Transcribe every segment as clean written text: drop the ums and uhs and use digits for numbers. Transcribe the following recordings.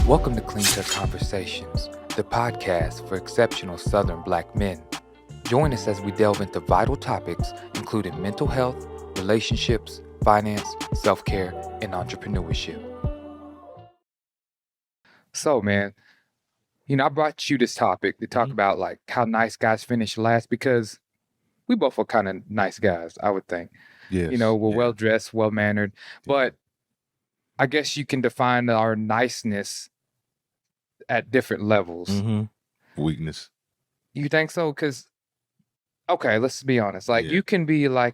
Welcome to Clean Cut Conversations, the podcast for exceptional Southern Black men. Join us as we delve into vital topics, including mental health, relationships, finance, self-care, and entrepreneurship. So, man, I brought you this topic to talk about like how nice guys finish last, because we both are kind of nice guys, I would think. Yes. We're well-dressed, well-mannered, but I guess you can define our niceness at different levels. Weakness. You think so? Because, okay, let's be honest. Like, you can be like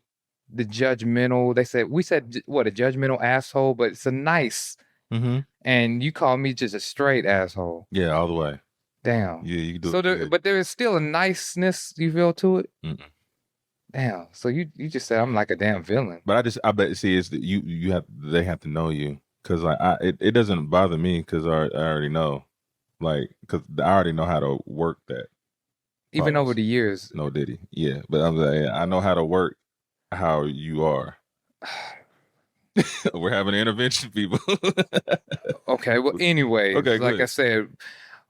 the judgmental, we said, a judgmental asshole, but it's a nice. And you call me just a straight asshole. Yeah, all the way. Damn. Yeah, you do. But there is still a niceness you feel to it? Damn. So you just said I'm like a damn villain. But I bet, see, it's that they have to know you. Because like, it doesn't bother me because I already know. Like, because I already know how to work that. Even over the years. No, did he? Yeah. But I'm like, I know how to work how you are. We're having an intervention, people. Okay. Well, anyways, like I said,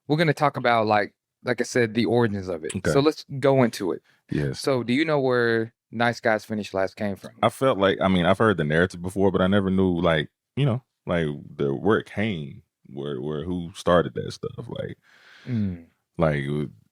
we're going to talk about, like I said, the origins of it. Okay. So let's go into it. Yes. So do you know where nice guys finish last came from? I felt like, I've heard the narrative before, but I never knew, like, like where it came, where who started that stuff. Like, like,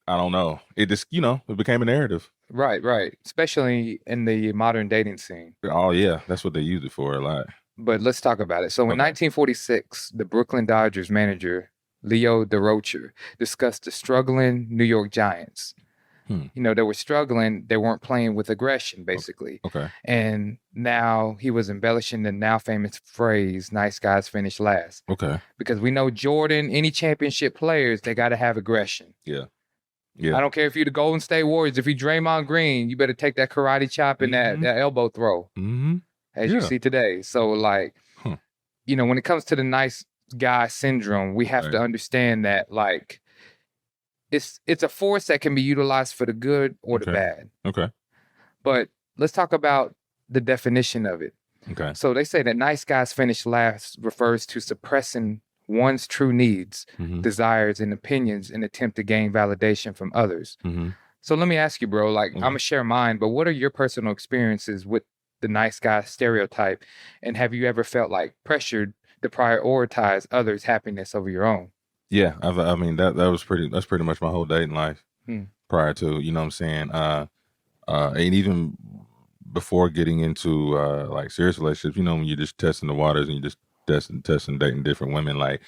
I don't know. It just, it became a narrative. Right. Especially in the modern dating scene. Oh, yeah. That's what they use it for a lot. But let's talk about it. So in 1946, the Brooklyn Dodgers manager, Leo Durocher, discussed the struggling New York Giants. They were struggling. They weren't playing with aggression, basically. Okay. And now he was embellishing the now famous phrase, nice guys finish last. Okay. Because we know Jordan, any championship players, they got to have aggression. Yeah. I don't care if you're the Golden State Warriors. If you Draymond Green, you better take that karate chop and that elbow throw. As you see today. So, like, when it comes to the nice guy syndrome, we have to understand that, like, it's a force that can be utilized for the good or the bad. Okay. But let's talk about the definition of it. Okay. So they say that nice guys finish last refers to suppressing one's true needs, desires, and opinions in attempt to gain validation from others. So let me ask you, bro, like, I'm going to share mine, but what are your personal experiences with the nice guy stereotype? And have you ever felt like pressured to prioritize others' happiness over your own? Yeah, that's pretty much my whole dating life prior to, you know what I'm saying? And even before getting into like serious relationships, when you're just testing the waters and you just testing dating different women, like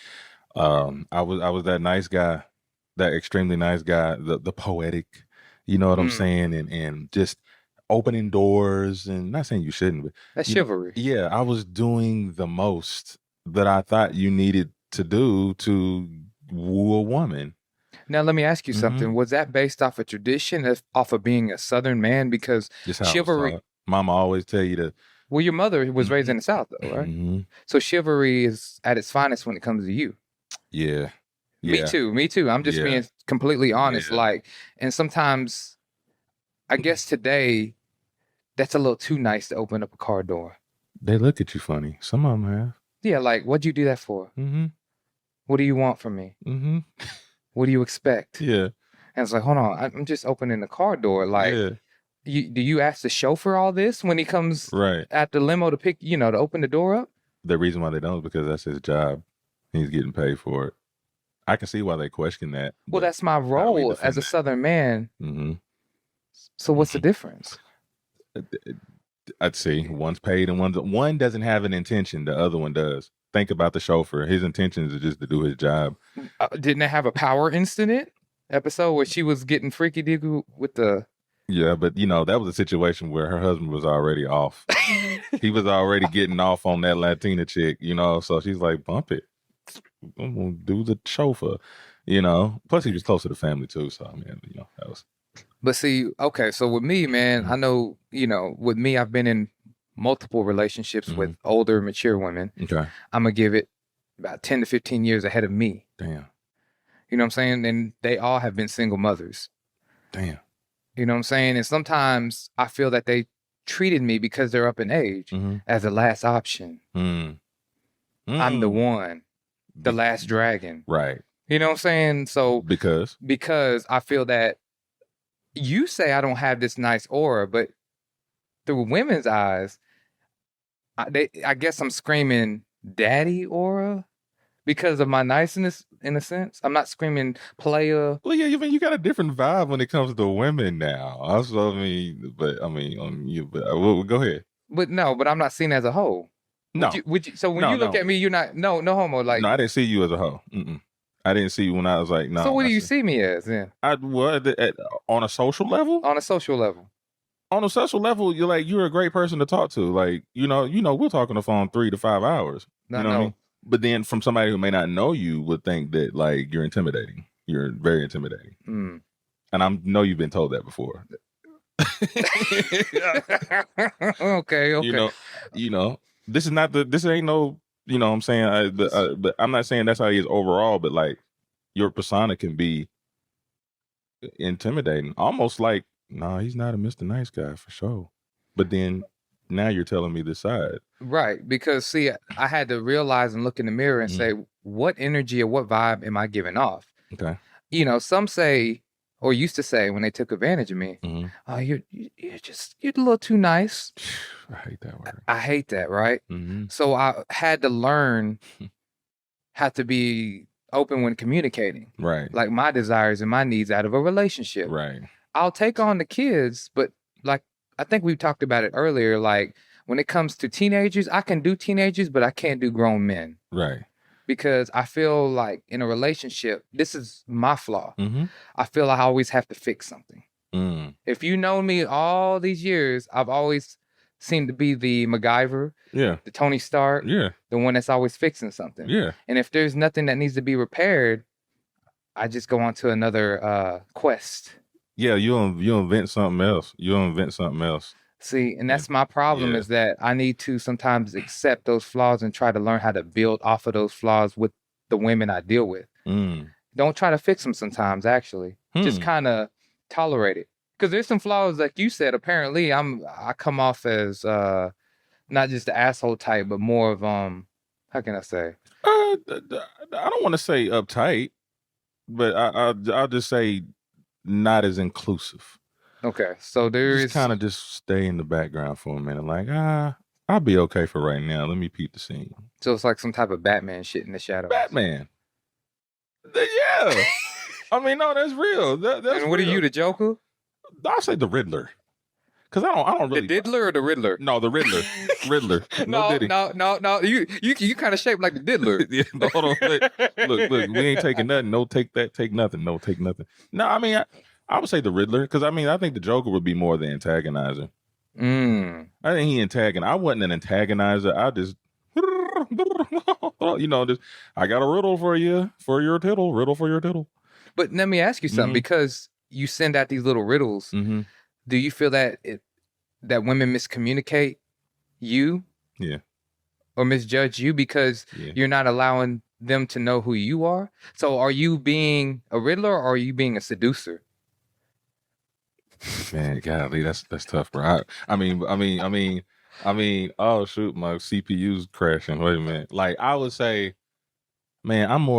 I was that nice guy, that extremely nice guy, the poetic, you know what I'm saying? And just opening doors, and not saying you shouldn't, but that's chivalry. Yeah, I was doing the most that I thought you needed to do to woo a woman. Now, let me ask you something. Was that based off a tradition, off of being a Southern man? Because chivalry, Mama always tell you to. Well, your mother was raised in the South, though, right? So chivalry is at its finest when it comes to you. Yeah. Me too. I'm just being completely honest. Like, and sometimes, I guess today, that's a little too nice to open up a car door. They look at you funny. Some of them have. Yeah, like, what'd you do that for? What do you want from me? What do you expect? Yeah. And it's like, hold on, I'm just opening the car door. Like, do you ask the chauffeur all this when he comes at the limo to pick, to open the door up? The reason why they don't is because that's his job. He's getting paid for it. I can see why they question that. Well, that's my role as a Southern man. So what's the difference? I'd say one's paid and one doesn't have an intention. The other one does. Think about the chauffeur. His intentions are just to do his job. Didn't they have a power incident episode where she was getting freaky diggy with the... Yeah, but that was a situation where her husband was already off. He was already getting off on that Latina chick, so she's like, bump it. I'm going to do the chauffeur, Plus he was close to the family too, so that was... But see, okay, so with me, man, I know, with me, I've been in multiple relationships with older, mature women. Okay. I'm going to give it about 10 to 15 years ahead of me. Damn. You know what I'm saying? And they all have been single mothers. Damn. You know what I'm saying? And sometimes I feel that they treated me, because they're up in age, as a last option. I'm the one. the last dragon. Right. You know what I'm saying? So because I feel that you say I don't have this nice aura, but through women's eyes, I guess I'm screaming daddy aura because of my niceness, in a sense. I'm not screaming player. Well, yeah, you got a different vibe when it comes to women now. Also, go ahead. But no, but I'm not seen as a hoe. No. Would you, so when you look at me, you're not, no homo. Like, no, I didn't see you as a hoe. I didn't see you when I was like, no. So what do you see me as then? On a social level? On a social level. On a social level, you're a great person to talk to. Like, we'll talk on the phone 3 to 5 hours. What I mean? But then from somebody who may not know you would think that like you're intimidating. You're very intimidating. And I know you've been told that before. Okay. This ain't no, what I'm saying, but I'm not saying that's how he is overall, but like your persona can be intimidating. Almost like, no, he's not a Mr. Nice Guy for sure. But then now you're telling me this side. Right. Because see, I had to realize and look in the mirror and say, what energy or what vibe am I giving off? Okay. Some say, or used to say when they took advantage of me, oh, you're a little too nice. I hate that word. I hate that, right? So I had to learn how to be open when communicating. Right. Like my desires and my needs out of a relationship. Right. I'll take on the kids, but like, I think we talked about it earlier, like when it comes to teenagers, I can do teenagers, but I can't do grown men. Right. Because I feel like in a relationship, this is my flaw. I feel I always have to fix something. If you know me all these years, I've always seemed to be the MacGyver, the Tony Stark, the one that's always fixing something. And if there's nothing that needs to be repaired, I just go on to another quest. Yeah, you invent something else. See, and that's my problem is that I need to sometimes accept those flaws and try to learn how to build off of those flaws with the women I deal with. Don't try to fix them sometimes, actually. Just kind of tolerate it. Because there's some flaws, like you said, apparently I come off as not just the asshole type, but more of, how can I say? I don't want to say uptight, but I'll just say not as inclusive. Okay, so there's kind of just stay in the background for a minute, like I'll be okay for right now. Let me peep the scene. So it's like some type of Batman shit in the shadows. Batman, yeah. I mean, no, that's real. That's and what real. Are you, the Joker? I'll say the Riddler, because I don't really. The Diddler or the Riddler? No, the Riddler. Riddler. No. You kind of shaped like the Diddler. Yeah, hold on. Look. We ain't taking nothing. No, take that. Take nothing. No, take nothing. No, I mean. I would say the Riddler, because I think the Joker would be more the antagonizer. I think he antagonized. I wasn't an antagonizer. I just, I got a riddle for you, for your tittle, riddle for your tittle. But let me ask you something, because you send out these little riddles. Do you feel that that women miscommunicate you? Yeah. Or misjudge you because you're not allowing them to know who you are? So are you being a Riddler or are you being a seducer? Man, golly, that's tough, bro. I mean, oh shoot, my CPU's crashing. Wait a minute. Like I would say, man, I'm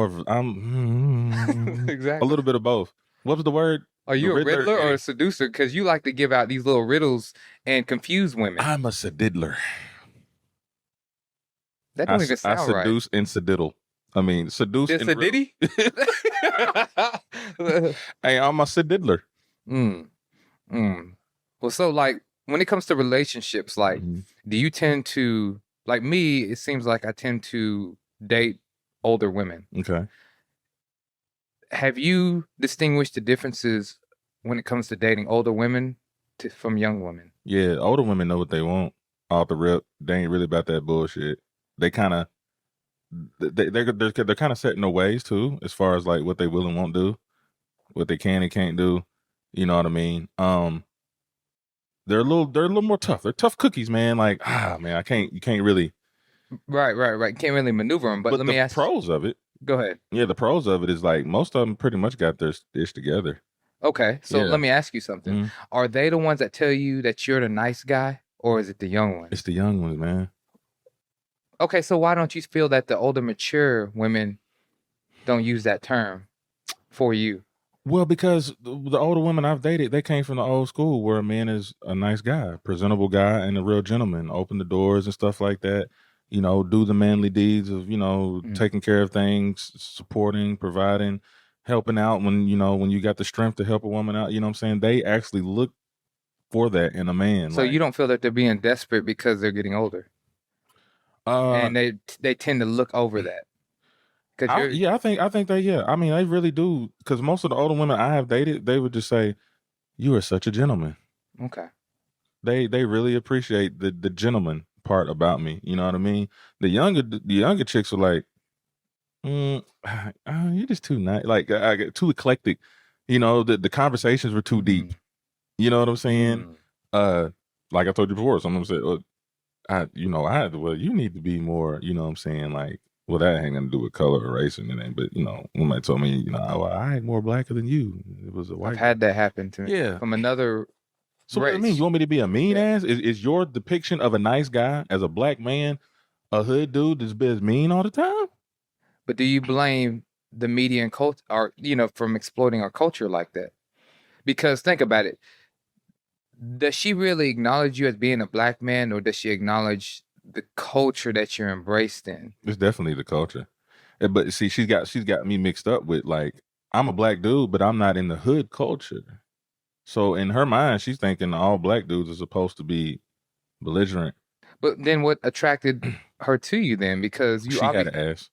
exactly a little bit of both. What was the word? Are you a Riddler or a seducer? Because you like to give out these little riddles and confuse women. I'm a sediddler. That don't even sound right. I seduce and sediddle. I mean, seduce and sediddy? Hey, I'm a sediddler. Well, so like when it comes to relationships, like do you tend to, like me, it seems like I tend to date older women. Okay. Have you distinguished the differences when it comes to dating older women from young women? Yeah, older women know what they want off the rip. They ain't really about that bullshit. They kind of they're kind of set in their ways too, as far as like what they will and won't do, what they can and can't do. You know what I mean? They're a little more tough. They're tough cookies, man. Like, man, you can't really. Right. Can't really maneuver them. But let me ask. The pros of it. Go ahead. Yeah, the pros of it is like most of them pretty much got their ish together. Okay, so let me ask you something. Are they the ones that tell you that you're the nice guy, or is it the young ones? It's the young ones, man. Okay, so why don't you feel that the older, mature women don't use that term for you? Well, because the older women I've dated, they came from the old school where a man is a nice guy, presentable guy, and a real gentleman. Open the doors and stuff like that. You know, do the manly deeds of, you know, taking care of things, supporting, providing, helping out when, you know, when you got the strength to help a woman out. You know what I'm saying? They actually look for that in a man. So you don't feel that they're being desperate because they're getting older? And they tend to look over that. I think they, yeah. I mean, they really do. Because most of the older women I have dated, they would just say, "You are such a gentleman." Okay. They really appreciate the gentleman part about me. You know what I mean? The younger chicks are like, "You're just too nice, like too eclectic." You know, the conversations were too deep. You know what I'm saying? Like I told you before, someone said, well, you need to be more. You know what I'm saying? Like, well, that ain't gonna do with color or race or anything. But you know, somebody told me, you know, I ain't more blacker than you. It was a white. I've had that happen to me. Yeah, from another. So what do you mean? You want me to be a mean ass? Is your depiction of a nice guy as a black man a hood dude that's been mean all the time? But do you blame the media and culture, or from exploiting our culture like that? Because think about it. Does she really acknowledge you as being a black man, or does she acknowledge the culture that you're embraced in? It's definitely the culture. But see, she's got me mixed up with, like, I'm a black dude, but I'm not in the hood culture. So in her mind, she's thinking all black dudes are supposed to be belligerent. But then what attracted her to you then? Because she had an ass.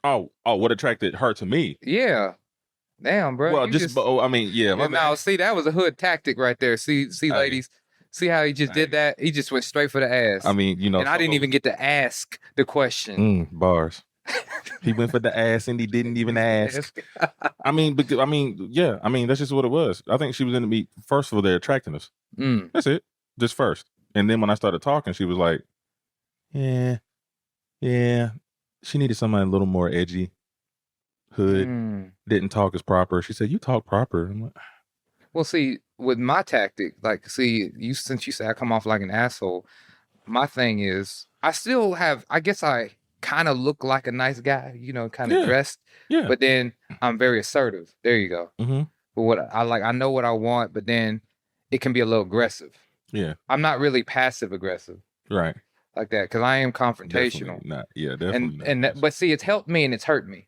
Oh, what attracted her to me? Yeah. Damn, bro. Well, I mean, yeah. Now, see, that was a hood tactic right there. See, ladies, see how he just did that? He just went straight for the ass. I mean, you know. And I didn't even get to ask the question. Bars. He went for the ass and he didn't even ask. I mean, yeah. I mean, that's just what it was. I think she was into me first for their attractiveness. That's it. Just first. And then when I started talking, she was like, yeah. She needed somebody a little more edgy. Hood. Didn't talk as proper. She said, you talk proper. I'm like, well, see, with my tactic, like, see, since you say I come off like an asshole, my thing is, I still have, I guess I kind of look like a nice guy, kind of dressed. Yeah. But then I'm very assertive. There you go. But what I know what I want, but then it can be a little aggressive. Yeah. I'm not really passive aggressive. Right. Like that, because I am confrontational. Definitely not. Yeah, definitely not. But see, it's helped me and it's hurt me.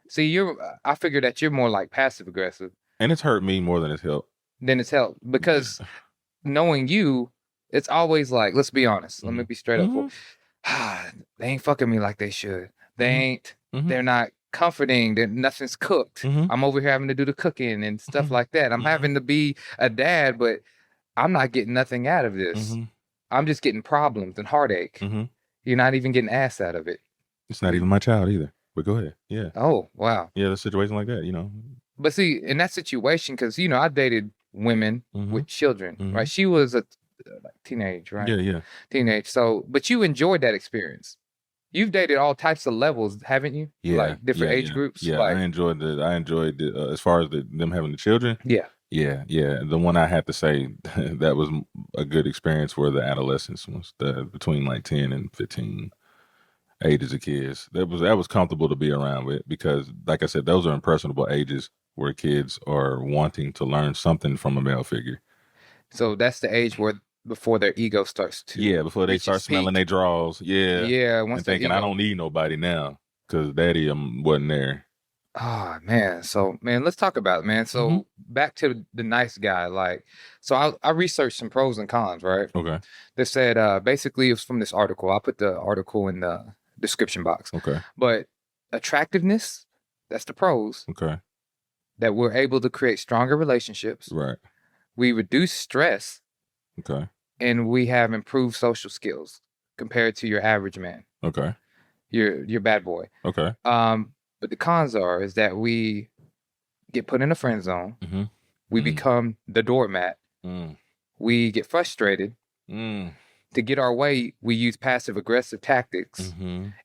See, I figure that you're more like passive aggressive. And it's hurt me more than it's helped. Then it's helped. Because knowing you, it's always like, let's be honest. Let me be straight up. They ain't fucking me like they should. They ain't. They're not comforting. Nothing's cooked. I'm over here having to do the cooking and stuff like that. I'm having to be a dad, but I'm not getting nothing out of this. I'm just getting problems and heartache. You're not even getting ass out of it. It's not even my child either. But go ahead. Yeah. Oh, wow. Yeah, the situation like that, But see, in that situation, because, I dated women with children, right? She was a teenage, right? Yeah. Teenage. So, but you enjoyed that experience. You've dated all types of levels, haven't you? Yeah. Like different age groups. Yeah, I enjoyed it as far as them having the children. Yeah. Yeah. The one I had to say that was a good experience were the adolescents ones, between like 10 and 15 ages of kids. That was comfortable to be around with because, like I said, those are impressionable ages where kids are wanting to learn something from a male figure. So that's the age where before their ego starts to before they start smelling their draws. Yeah. Once and thinking I don't need nobody now because daddy wasn't there. Oh man. So man, let's talk about it, man. So back to the nice guy. Like, so I researched some pros and cons, right? Okay. They said basically it was from this article. I'll put the article in the description box. Okay. But attractiveness, that's the pros. Okay. That we're able to create stronger relationships. Right. We reduce stress. Okay. And we have improved social skills compared to your average man. Okay. Your bad boy. Okay. But the cons is that we get put in a friend zone. We become the doormat. We get frustrated. To get our way, we use passive aggressive tactics.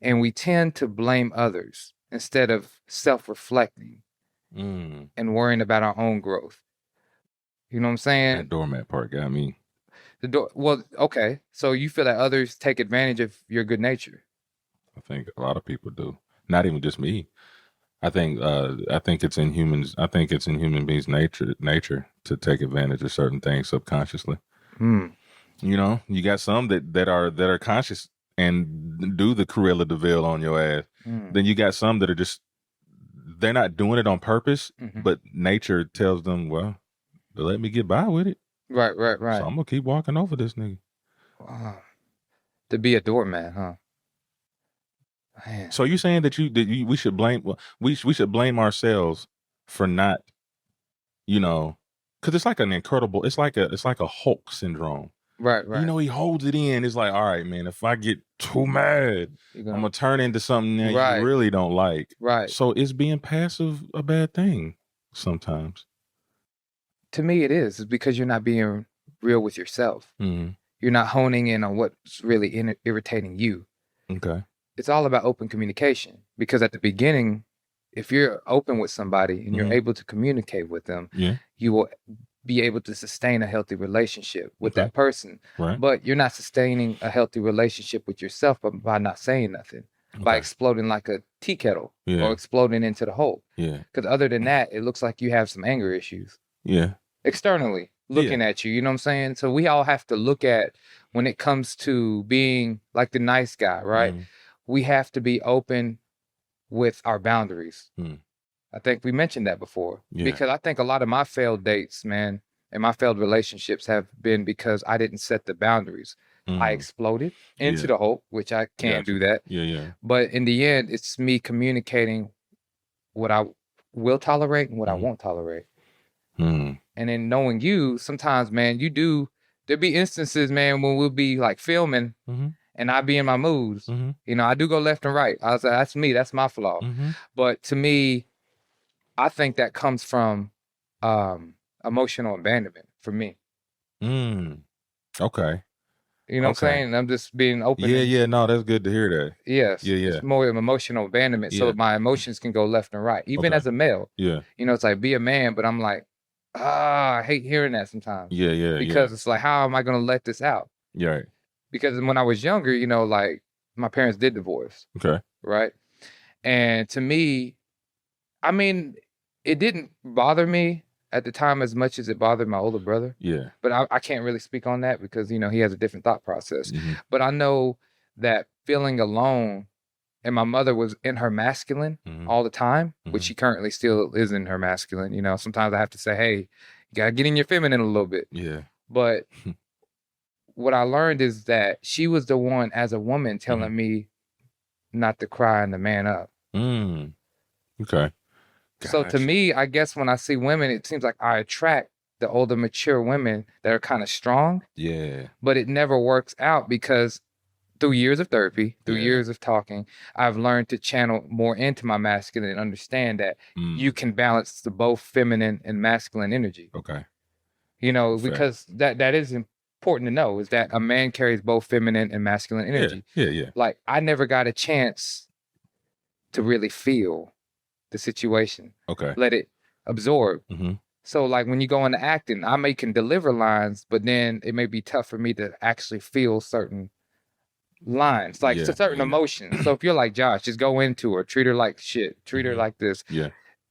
And we tend to blame others instead of self-reflecting and worrying about our own growth. You know what I'm saying? That doormat part got me. Well, okay. So you feel that others take advantage of your good nature? I think a lot of people do. Not even just me. I think it's in humans. I think it's in human beings' nature to take advantage of certain things subconsciously. You know, you got some that are conscious and do the Cruella de Vil on your ass. Then you got some that are just, they're not doing it on purpose, but nature tells them, well, let me get by with it. Right. So I'm gonna keep walking over this nigga. Wow. To be a doormat, huh? Man. So you're saying that we should blame, we should blame ourselves for not, you know, because it's like it's like a Hulk syndrome. Right. You know, he holds it in. It's like, all right, man, if I get too mad, I'm gonna turn into something that you really don't like. Right. So is being passive a bad thing sometimes? To me, it is. It's because you're not being real with yourself. You're not honing in on what's really irritating you. Okay. It's all about open communication, because at the beginning, if you're open with somebody and you're able to communicate with them, you will be able to sustain a healthy relationship with that person. Right. But you're not sustaining a healthy relationship with yourself by not saying nothing, by exploding like a tea kettle or exploding into the hole. Yeah. Because other than that, it looks like you have some anger issues. Yeah. Externally looking at you, you know what I'm saying? So we all have to look at, when it comes to being like the nice guy, right? We have to be open with our boundaries. I think we mentioned that before, because I think a lot of my failed dates, man, and my failed relationships have been because I didn't set the boundaries. I exploded into the hole, which I can't do that. Yeah. But in the end, it's me communicating what I will tolerate and what I won't tolerate. And then knowing you, sometimes, man, there'll be instances, man, when we'll be like filming and I be in my moods. You know, I do go left and right. I was like, that's me, that's my flaw. But to me, I think that comes from emotional abandonment for me. Okay. You know what I'm saying? I'm just being open. Yeah. No, that's good to hear that. Yes. Yeah. It's more of emotional abandonment. So my emotions can go left and right, even as a male. Yeah. You know, it's like, be a man, but I'm like, I hate hearing that sometimes. Yeah. Because it's like, how am I going to let this out? Right. Because when I was younger, you know, like, my parents did divorce. Okay. Right. And to me, I mean, it didn't bother me at the time as much as it bothered my older brother. Yeah. But I can't really speak on that because, you know, he has a different thought process. But I know that feeling alone, and my mother was in her masculine all the time, which she currently still is in her masculine. You know, sometimes I have to say, hey, you got to get in your feminine a little bit. Yeah. But what I learned is that she was the one as a woman telling me not to cry and to man up. Okay. Gosh. So to me, I guess when I see women, it seems like I attract the older, mature women that are kind of strong. Yeah. But it never works out because through years of therapy, through years of talking, I've learned to channel more into my masculine and understand that you can balance the both feminine and masculine energy. Okay. You know, because that is important to know, is that a man carries both feminine and masculine energy. Yeah. Like, I never got a chance to really feel the situation. Okay. Let it absorb. So like when you go into acting, I can deliver lines, but then it may be tough for me to actually feel certain lines, like certain emotions. So if you're like, Josh, just go into her, treat her like shit, treat her like this. Yeah.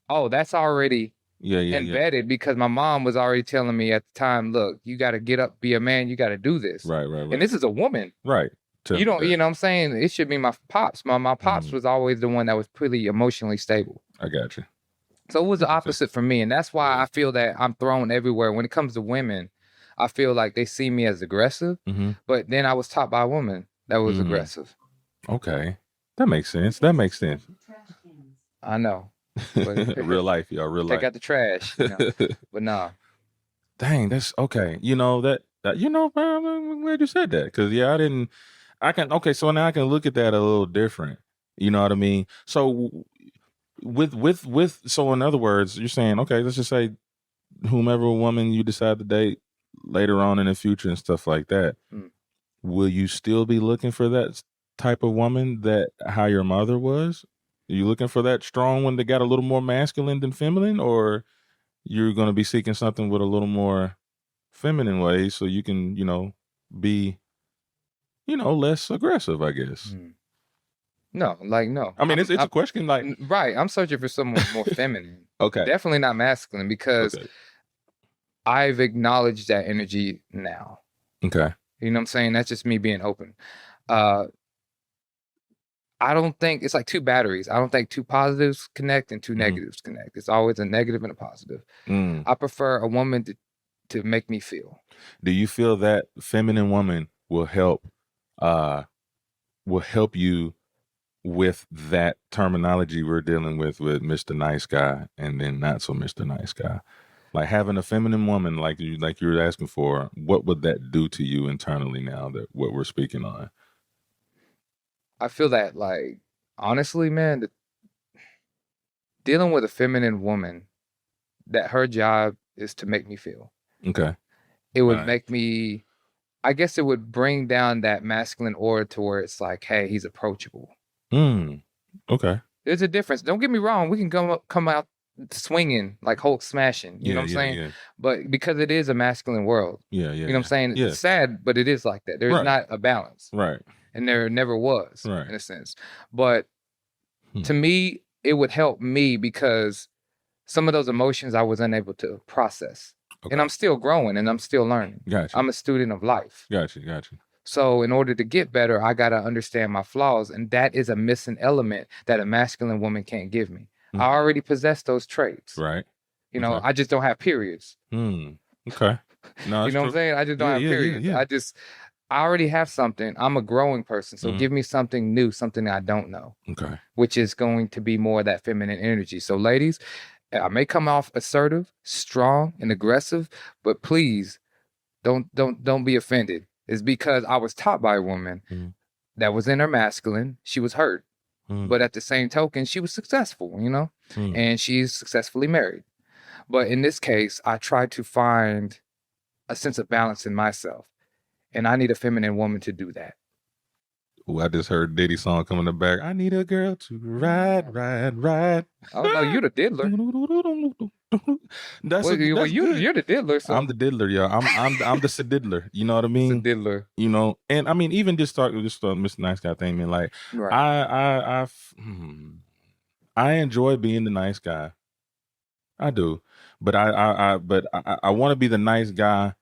Oh, that's already embedded because my mom was already telling me at the time, look, you got to get up, be a man, you got to do this. Right. And this is a woman. Right. You know what I'm saying? It should be my pops. My pops was always the one that was pretty emotionally stable. I got you. So it was the opposite for me. And that's why I feel that I'm thrown everywhere. When it comes to women, I feel like they see me as aggressive. But then I was taught by a woman that was aggressive. Okay. That makes sense. I know. But real life, y'all. Real life. Take out the trash. You know? But nah. Dang, that's okay. You know, that you know, I'm glad you said that. Because, so now I can look at that a little different. You know what I mean? So so in other words, you're saying, okay, let's just say whomever woman you decide to date later on in the future and stuff like that, will you still be looking for that type of woman that how your mother was? Are you looking for that strong one that got a little more masculine than feminine, or you're going to be seeking something with a little more feminine ways so you can, you know, be, you know, less aggressive, I guess? No, like no. I mean, it's a question like right. I'm searching for someone more feminine. Okay. Definitely not masculine because I've acknowledged that energy now. Okay. You know what I'm saying? That's just me being open. I don't think it's like two batteries. I don't think two positives connect and two negatives connect. It's always a negative and a positive. I prefer a woman to make me feel. Do you feel that feminine woman will help you with that terminology we're dealing with Mr. Nice Guy and then not so Mr. Nice Guy? Like having a feminine woman like you were asking for, what would that do to you internally now that what we're speaking on? I feel that, like, honestly, man, dealing with a feminine woman, that her job is to make me feel. Okay. It would make me, I guess it would bring down that masculine aura to where it's like, hey, he's approachable. Okay. There's a difference. Don't get me wrong. We can come out swinging, like Hulk smashing. You know what I'm saying? Yeah. But because it is a masculine world. Yeah. You know what I'm saying? Yeah. It's sad, but it is like that. There's not a balance. Right. And there never was, in a sense. But to me, it would help me because some of those emotions I was unable to process. Okay. And I'm still growing and I'm still learning. Gotcha. I'm a student of life. Gotcha. So in order to get better, I got to understand my flaws. And that is a missing element that a masculine woman can't give me. I already possess those traits. Right. You know, I just don't have periods. Okay. No, you know what I'm saying? I just don't have periods. Yeah. I already have something. I'm a growing person. So give me something new, something I don't know. Okay. Which is going to be more of that feminine energy. So ladies, I may come off assertive, strong, and aggressive, but please don't be offended. It's because I was taught by a woman that was in her masculine. She was hurt. But at the same token, she was successful, you know, and she's successfully married. But in this case, I tried to find a sense of balance in myself. And I need a feminine woman to do that. Oh, I just heard Diddy's song coming in the back. I need a girl to ride. Oh no, you the diddler. You're the diddler. So. I'm the diddler, y'all. I'm the diddler. You know what I mean? The diddler. You know, and I mean even just Mr. Nice Guy thing, man. Like I enjoy being the nice guy. I do, but I want to be the nice guy.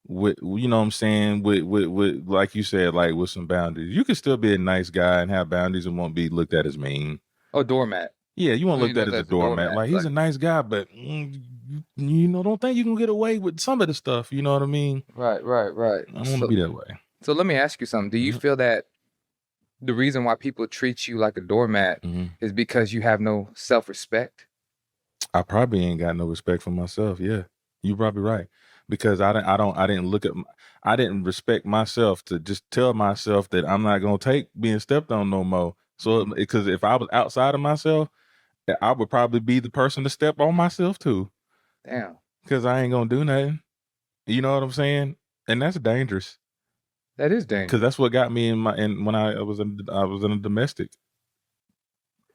With, you know what I'm saying, with like you said, like with some boundaries. You can still be a nice guy and have boundaries and won't be looked at as mean. Oh, doormat. Yeah, you won't look at as a doormat. Like he's a nice guy, but you know, don't think you can get away with some of the stuff. You know what I mean? Right. I don't want to be that way. So let me ask you something. Do you feel that the reason why people treat you like a doormat is because you have no self-respect? I probably ain't got no respect for myself. Yeah, you're probably right. Because I didn't respect myself to just tell myself that I'm not gonna take being stepped on no more. So because if I was outside of myself, I would probably be the person to step on myself too. Damn. Because I ain't gonna do nothing. You know what I'm saying? And that's dangerous. That is dangerous. Because that's what got me when I was in a domestic.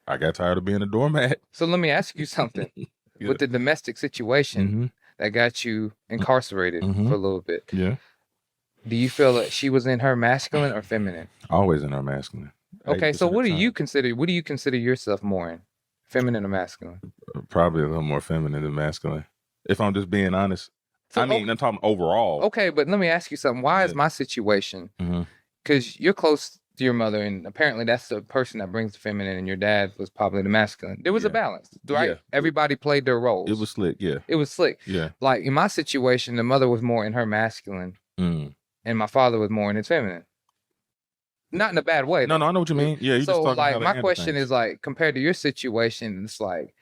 I got tired of being a doormat. So let me ask you something. Yeah. With the domestic situation. That got you incarcerated for a little bit. Yeah. Do you feel that she was in her masculine or feminine? Always in her masculine. Okay, so what do you consider yourself more in? Feminine or masculine? Probably a little more feminine than masculine. If I'm just being honest. So, I'm talking overall. Okay, but let me ask you something. Why is my situation? Because you're close to your mother, and apparently that's the person that brings the feminine, and your dad was probably the masculine. There was a balance, right? Yeah. Everybody played their roles. It was slick, yeah. It was slick. Yeah. Like in my situation, the mother was more in her masculine, and my father was more in his feminine. Not in a bad way. No, I know what you mean. Yeah. So like my question is like, compared to your situation, it's like,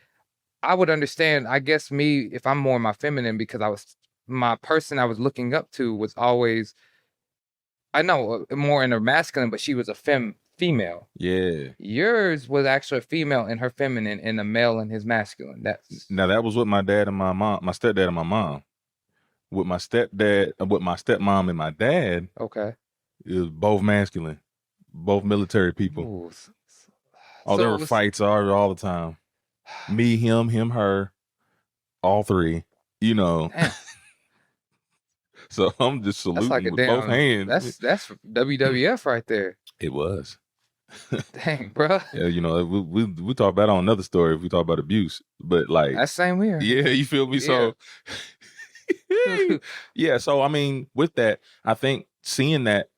I would understand, I guess me, if I'm more in my feminine, because my person I was looking up to was always, I know, more in her masculine, but she was a female. Yeah. Yours was actually a female in her feminine and a male in his masculine. Now that was with my dad and my mom, my stepdad and my mom. With my stepmom and my dad. Okay. It was both masculine, both military people. Ooh. Oh, there were fights all the time. Me, him, her, all three. You know. So I'm just saluting with both hands. That's WWF right there. It was. Dang, bro. Yeah, you know, we talk about it on another story if we talk about abuse, but like, That's same here. yeah, you feel me? Yeah. So, yeah. So, I mean, with that, I think seeing that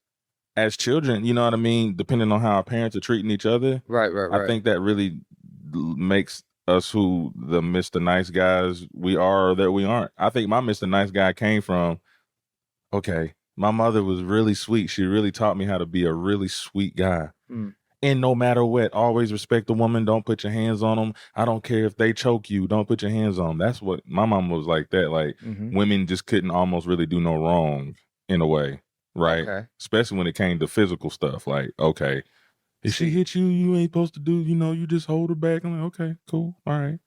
as children, you know what I mean, depending on how our parents are treating each other, Right. I think that really makes us who the Mr. Nice guys we are or that we aren't. I think my Mr. Nice guy came from, okay, my mother was really sweet. She really taught me how to be a really sweet guy. And no matter what, always respect the woman. Don't put your hands on them. I don't care if they choke you. Don't put your hands on them. That's what my mom was like that. Like women just couldn't almost really do no wrong in a way. Right. Okay. Especially when it came to physical stuff. Like, okay, if she hit you, you ain't supposed to do, you know, you just hold her back. I'm like, okay, cool. All right.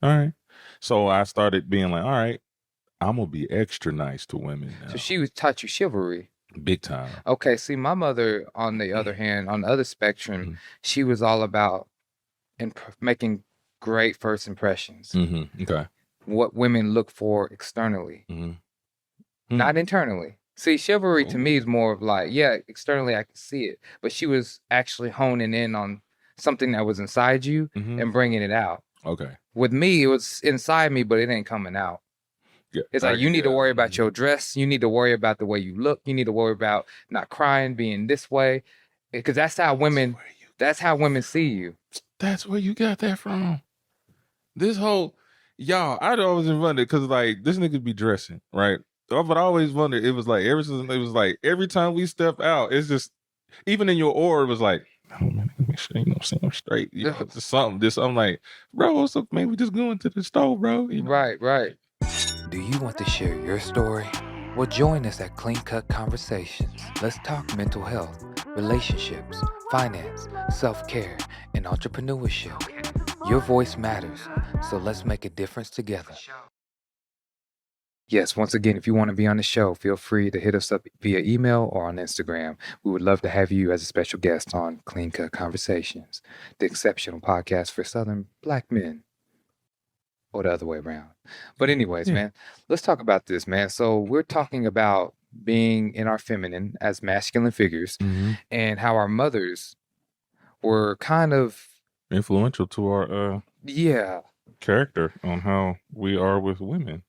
All right. So I started being like, all right, I'm going to be extra nice to women now. So she taught you chivalry. Big time. Okay, see, my mother, on the other hand, on the other spectrum, she was all about making great first impressions. Okay. What women look for externally, not internally. See, chivalry to me is more of like, yeah, externally I can see it, but she was actually honing in on something that was inside you and bringing it out. Okay. With me, it was inside me, but it ain't coming out. Yeah, it's like you need to worry about your dress. You need to worry about the way you look. You need to worry about not crying, being this way, because that's how women. That's how women see you. That's where you got that from. This whole y'all, I'd always wondered because like this nigga be dressing right, but I always wondered. It was like every time we step out, it's just even in your aura, it was like, oh man, make sure you know I'm straight. You know, just something. This I'm like, bro, so maybe we just going to the store, bro. You know? Right. Do you want to share your story? Well, join us at Clean Cut Conversations. Let's talk mental health, relationships, finance, self-care, and entrepreneurship. Your voice matters, so let's make a difference together. Yes, once again, if you want to be on the show, feel free to hit us up via email or on Instagram. We would love to have you as a special guest on Clean Cut Conversations, the exceptional podcast for Southern Black men. Or the other way around. But anyways, man, let's talk about this, man. So we're talking about being in our feminine as masculine figures and how our mothers were kind of influential to our character on how we are with women.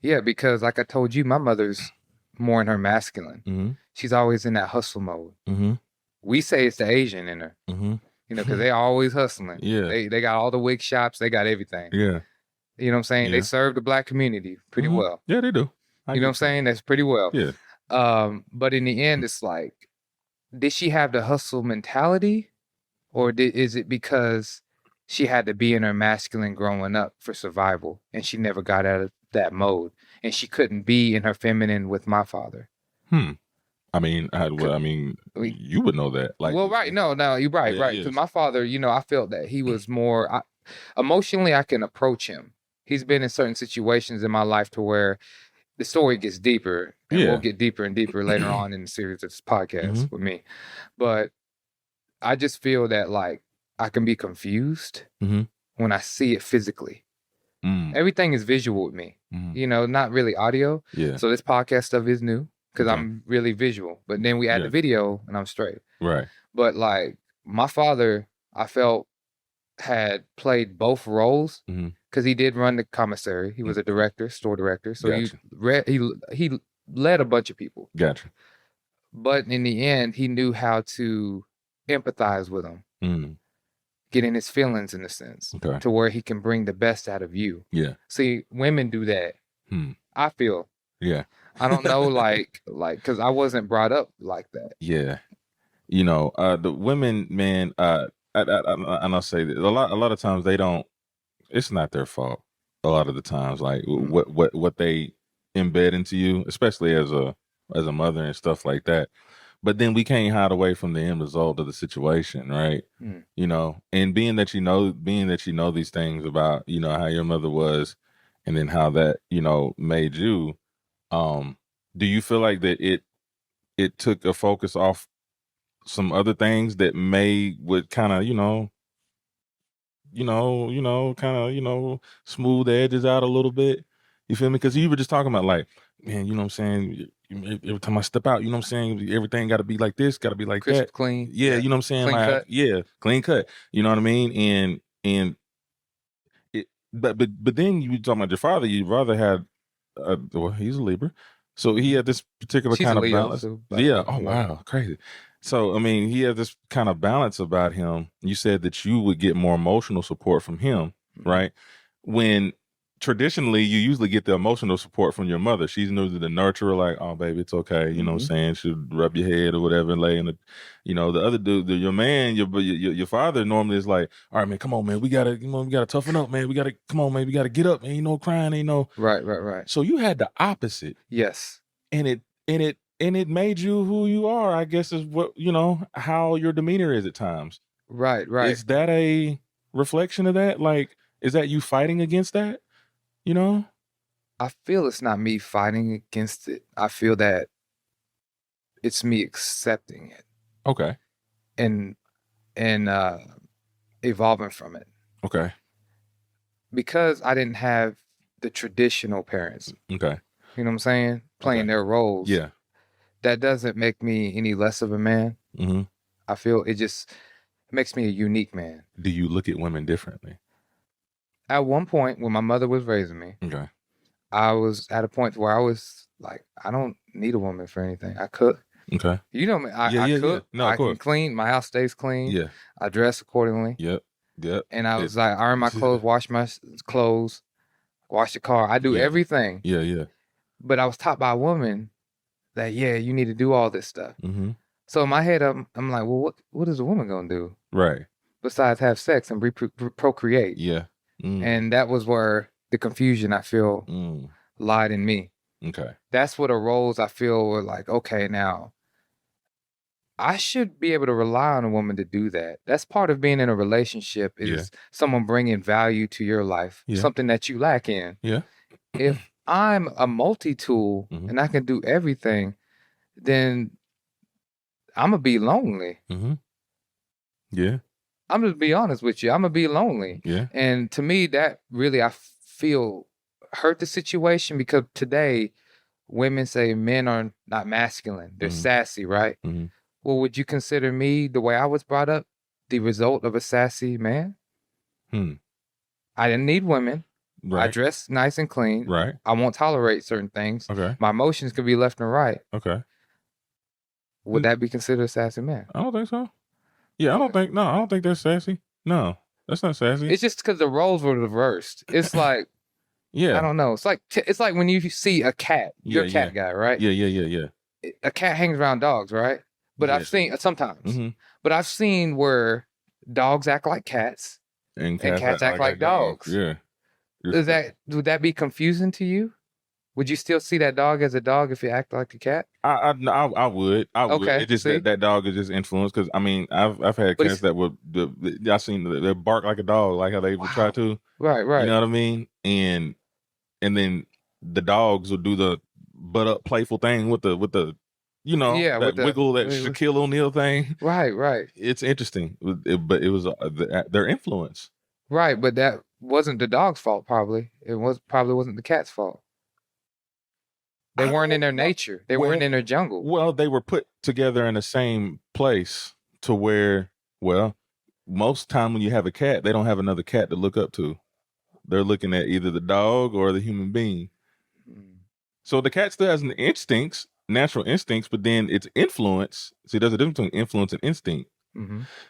Yeah, because like I told you, my mother's more in her masculine. She's always in that hustle mode. We say it's the Asian in her, you know, because they're always hustling. Yeah. They got all the wig shops. They got everything. Yeah. You know what I'm saying? They serve the Black community pretty well. Yeah, they do. You know what I'm saying? That's pretty well. Yeah. But in the end, it's like, did she have the hustle mentality? Or is it because she had to be in her masculine growing up for survival and she never got out of that mode and she couldn't be in her feminine with my father? I mean, you would know that. Like, well, right. No, you're right. Right. Because my father, you know, I felt that he was more emotionally, I can approach him. He's been in certain situations in my life to where the story gets deeper and we'll get deeper and deeper later on in the series of this podcast with me. But I just feel that like I can be confused when I see it physically. Everything is visual with me, you know, not really audio. Yeah. So this podcast stuff is new because I'm really visual. But then we add the video and I'm straight. Right. But like my father, I felt had played both roles because he did run the commissary. He was a director, store director. So he led a bunch of people. Gotcha. But in the end, he knew how to empathize with them, get in his feelings in a sense, to where he can bring the best out of you. Yeah. See, women do that. I feel. Yeah. I don't know, like, because I wasn't brought up like that. Yeah. You know, the women, man, and I'll say that a lot of times they don't. It's not their fault. A lot of the times, like what they embed into you, especially as a mother and stuff like that. But then we can't hide away from the end result of the situation, right? You know, and being that you know these things about, you know, how your mother was, and then how that, you know, made you. Do you feel like that it took a focus off some other things that would kind of, smooth the edges out a little bit? You feel me? Because you were just talking about like, man, you know what I'm saying? every time I step out, you know what I'm saying? Everything got to be like this, got to be like Crisp, that. clean. Yeah, you know what I'm saying? Clean Like, cut. yeah, clean cut. You know what I mean? And it, but then you talking about your father. Your father had, well, he's a Libra, so he had this particular She's a kind of Leo, balance. too, by the Yeah. way. Oh Yeah. wow, crazy. So I mean, he had this kind of balance about him. You said that you would get more emotional support from him, right? When traditionally you usually get the emotional support from your mother. She's usually the nurturer, like, oh baby, it's okay, you know what I'm saying? She'll rub your head or whatever and lay in the, you know, the other dude, your man, your father normally is like, all right, man, come on, man, we gotta toughen up, man. Come on, man, we gotta get up, man. Ain't no crying, ain't no. Right. So you had the opposite. Yes. And it made you who you are, I guess, is what, you know, how your demeanor is at times. Right. Is that a reflection of that? Like, is that you fighting against that? You know? I feel it's not me fighting against it. I feel that it's me accepting it. Okay. And evolving from it. Okay. Because I didn't have the traditional parents. Okay. You know what I'm saying? Playing their roles. Yeah. That doesn't make me any less of a man. Mm-hmm. I feel it just makes me a unique man. Do you look at women differently? At one point, when my mother was raising me, Okay. I was at a point where I was like, I don't need a woman for anything. I cook. Okay. You know me. I cook. Yeah. No, I can clean. My house stays clean. Yeah. I dress accordingly. Yep. And I was like, iron my clothes, wash my clothes, wash the car. I do everything. Yeah. But I was taught by a woman that, you need to do all this stuff. Mm-hmm. So in my head, I'm like, well, what is a woman gonna do? Right. Besides have sex and procreate. Yeah. And that was where the confusion I feel lied in me. Okay. That's what arose. I feel were like, okay, now I should be able to rely on a woman to do that. That's part of being in a relationship is someone bringing value to your life, something that you lack in. Yeah. If I'm a multi-tool and I can do everything, then I'm going to be lonely. Yeah. I'm just be honest with you. I'm going to be lonely. Yeah. And to me, that really, I feel hurt the situation because today women say men are not masculine. They're sassy, right? Well, would you consider me, the way I was brought up, the result of a sassy man? I didn't need women. Right. I dress nice and clean. Right. I won't tolerate certain things. Okay. My emotions could be left and right. Okay. Would that be considered a sassy man? I don't think so. Yeah, I don't think that's sassy. No, that's not sassy. It's just because the roles were reversed. It's like, I don't know. It's like when you see a cat. You're a cat guy, right? Yeah. A cat hangs around dogs, right? But I've seen sometimes. But I've seen where dogs act like cats and cats act like dogs. Yeah. Would that be confusing to you? Would you still see that dog as a dog if it acted like a cat? I would. Okay. It's just that dog is just influenced because I mean I've had cats that would I seen they bark like a dog, like how they would try to. Right. You know what I mean? And then the dogs will do the butt up playful thing with the that wiggle, that Shaquille O'Neal thing. Right. It's interesting, but it was their influence. Right, but that wasn't the dog's fault. Probably probably wasn't the cat's fault. They weren't in their nature. They weren't in their jungle. Well, they were put together in the same place to where, most time when you have a cat, they don't have another cat to look up to. They're looking at either the dog or the human being. So the cat still has natural instincts, but then its influence. See, there's a difference between influence and instinct.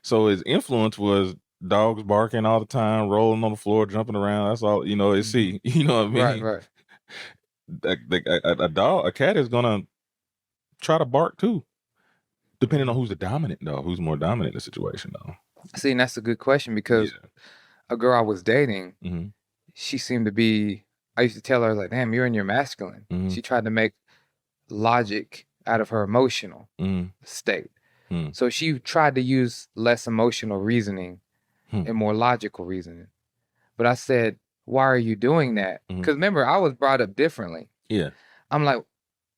So his influence was dogs barking all the time, rolling on the floor, jumping around. That's all, you know what I mean? Right. A cat is gonna try to bark too, depending on who's the dominant dog, who's more dominant in the situation though. See, and that's a good question because a girl I was dating, she seemed to be, I used to tell her like, damn, you're in your masculine. She tried to make logic out of her emotional state. So she tried to use less emotional reasoning and more logical reasoning. But I said, why are you doing that? Because remember, I was brought up differently. Yeah. I'm like,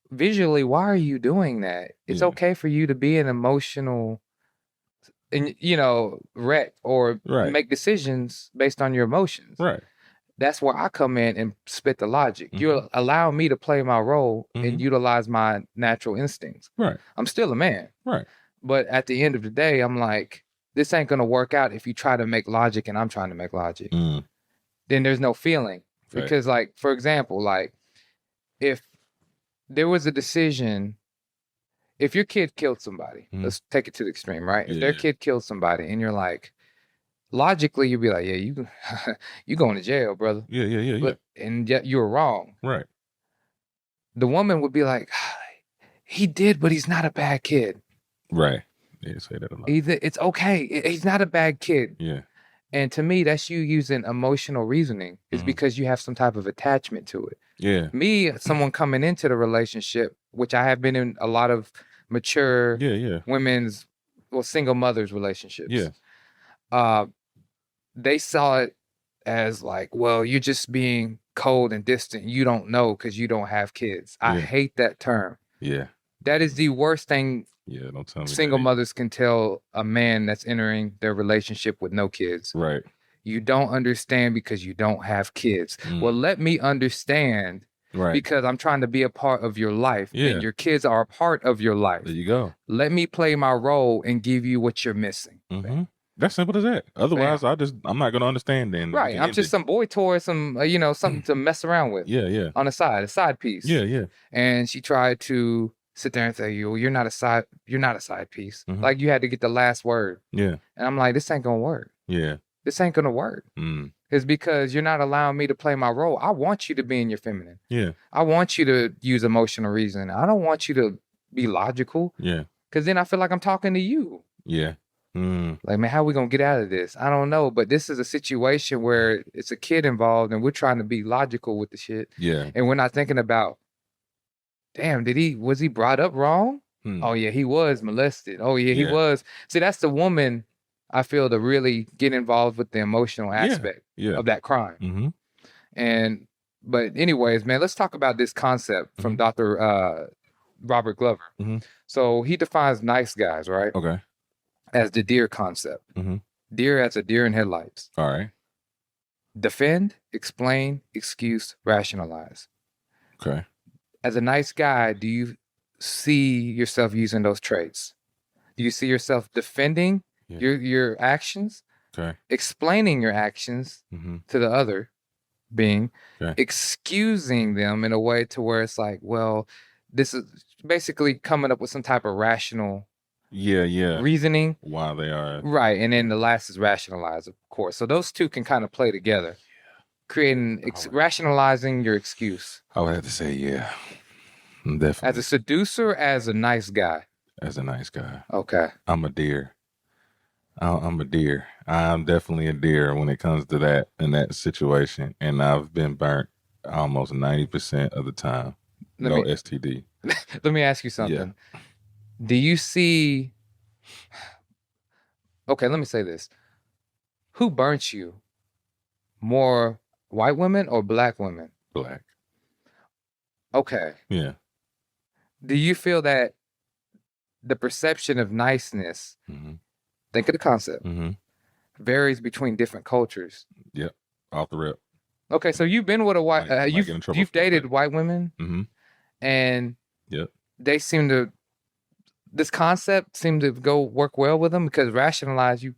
visually, why are you doing that? It's okay for you to be an emotional, wreck or make decisions based on your emotions. Right. that's where I come in and spit the logic. You allow me to play my role and utilize my natural instincts. Right. I'm still a man. Right. But at the end of the day, I'm like, this ain't going to work out if you try to make logic and I'm trying to make logic. Then there's no feeling. Right. Because, like, for example, like, if there was a decision, if your kid killed somebody, let's take it to the extreme, right? If their kid killed somebody and you're like, logically, you'd be like, yeah, you going to jail, brother. Yeah. And yet you were wrong. Right. The woman would be like, he did, but he's not a bad kid. Right. Yeah, say that a lot. It's okay. He's not a bad kid. Yeah. And to me, that's you using emotional reasoning. It's because you have some type of attachment to it. Yeah. Me, someone coming into the relationship, which I have been in a lot of mature women's, single mothers relationships. Yeah. They saw it as like, well, you're just being cold and distant. You don't know because you don't have kids. I hate that term. Yeah. That is the worst thing. Yeah, don't tell me Single mothers can tell a man that's entering their relationship with no kids. Right. You don't understand because you don't have kids. Well, let me understand because I'm trying to be a part of your life and your kids are a part of your life. There you go. Let me play my role and give you what you're missing. That's simple as that. Otherwise, I'm not going to understand then. Right. I'm just some boy toy, some, something to mess around with. Yeah. On the side, a side piece. Yeah. And she tried to sit there and say, you're not a side piece. Like you had to get the last word. Yeah. And I'm like, this ain't going to work. Yeah. This ain't going to work. It's because you're not allowing me to play my role. I want you to be in your feminine. Yeah. I want you to use emotional reasoning. I don't want you to be logical. Yeah. Because then I feel like I'm talking to you. Yeah. Like, man, how are we going to get out of this? I don't know. But this is a situation where it's a kid involved and we're trying to be logical with the shit. Yeah. And we're not thinking about, damn, was he brought up wrong? Oh, yeah, he was molested. Oh, yeah, he was. See, that's the woman, I feel, to really get involved with the emotional aspect of that crime. But anyways, man, let's talk about this concept from Dr. Robert Glover. So he defines nice guys, right? Okay. As the deer concept. Deer as a deer in headlights. All right. Defend, explain, excuse, rationalize. Okay. As a nice guy, do you see yourself using those traits? Do you see yourself defending your actions? Okay. Explaining your actions to the other being, excusing them in a way to where it's like, well, this is basically coming up with some type of rational reasoning why they are right. And then the last is rationalize, of course. So those two can kind of play together, creating rationalizing your excuse. I would have to say definitely. As a seducer, as a nice guy. As a nice guy. Okay. I'm a deer. I'm a deer. I'm definitely a deer when it comes to that in that situation, and I've been burnt almost 90% of the time. STD. Let me ask you something. Do you see... Okay, let me say this. Who burnt you? More white women or black women? Black. Okay. Yeah. Do you feel that the perception of niceness, think of the concept, varies between different cultures? Yep. Off the rip. Okay, so you've been with a white... you've dated white women, and they seem to... This concept seemed to work well with them because rationalize you.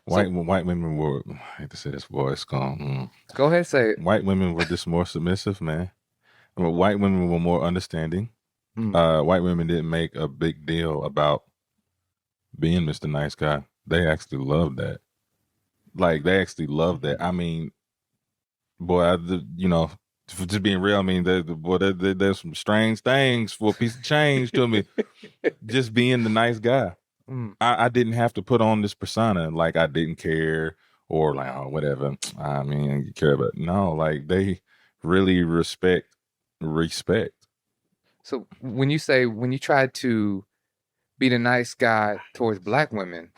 White women were, I hate to say this voice gone. Go ahead, say it. White women were just more submissive, man. White women were more understanding. White women didn't make a big deal about being Mr. Nice Guy. They actually loved that. Like, they actually loved that. I mean, boy, for just being real, I mean, there's some strange things for a piece of change to me. Just being the nice guy. I didn't have to put on this persona like I didn't care or like, oh, whatever. I mean, you care about. No, like they really respect. So when you try to be the nice guy towards black women,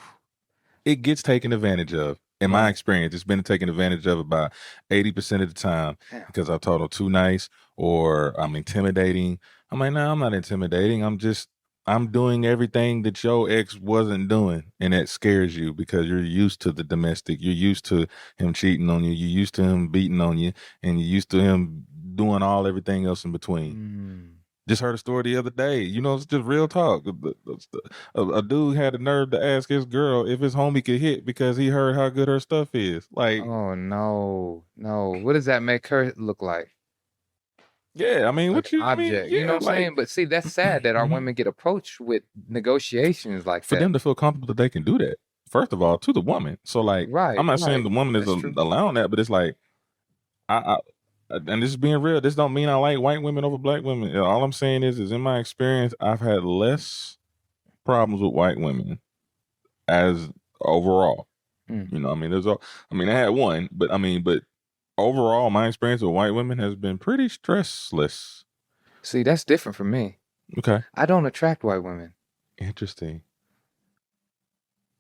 it gets taken advantage of. In my experience, it's been taken advantage of about 80% of the time because I've told them too nice or I'm intimidating. I'm like, no, I'm not intimidating. I'm I'm doing everything that your ex wasn't doing, and that scares you because you're used to the domestic. You're used to him cheating on you. You're used to him beating on you, and you're used to him doing everything else in between. Just heard a story the other day. You know, it's just real talk. A dude had the nerve to ask his girl if his homie could hit because he heard how good her stuff is. Like, oh no. What does that make her look like? Yeah, I mean, Like an object, you know what I'm saying? But see, that's sad that our women get approached with negotiations like for that. them to feel comfortable that they can do that. First of all, to the woman. So, like, I'm not saying the woman is allowing that, but it's like, and this is being real. This don't mean I like white women over black women. All I'm saying is in my experience, I've had less problems with white women as overall. You know, I mean, I had one, but overall, my experience with white women has been pretty stressless. See, that's different from me. Okay. I don't attract white women. Interesting.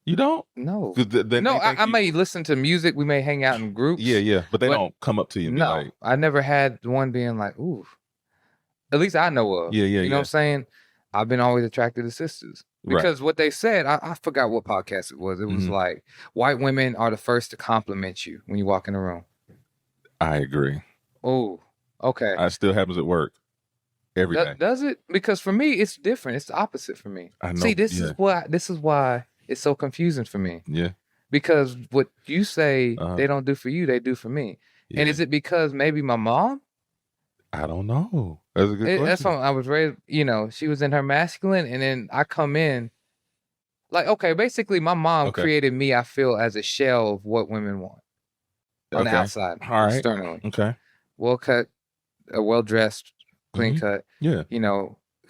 You don't? No. I may listen to music. We may hang out in groups. Yeah. But they don't come up to you and be like... I never had one being like, ooh. At least I know of. Yeah. You know what I'm saying? I've been always attracted to sisters. Because what they said, I forgot what podcast it was. It was like, white women are the first to compliment you when you walk in the room. I agree. Oh, okay. It still happens at work every day. Does it? Because for me, it's different. It's the opposite for me. I know. See, this is why it's so confusing for me. Yeah. Because what you say they don't do for you, they do for me. Yeah. And is it because maybe my mom? I don't know. That's a good question. That's something I was raised, she was in her masculine, and then I come in. Like, okay, basically my mom created me, I feel, as a shell of what women want. On the outside, externally. Okay. Well cut, well dressed, clean cut. Yeah.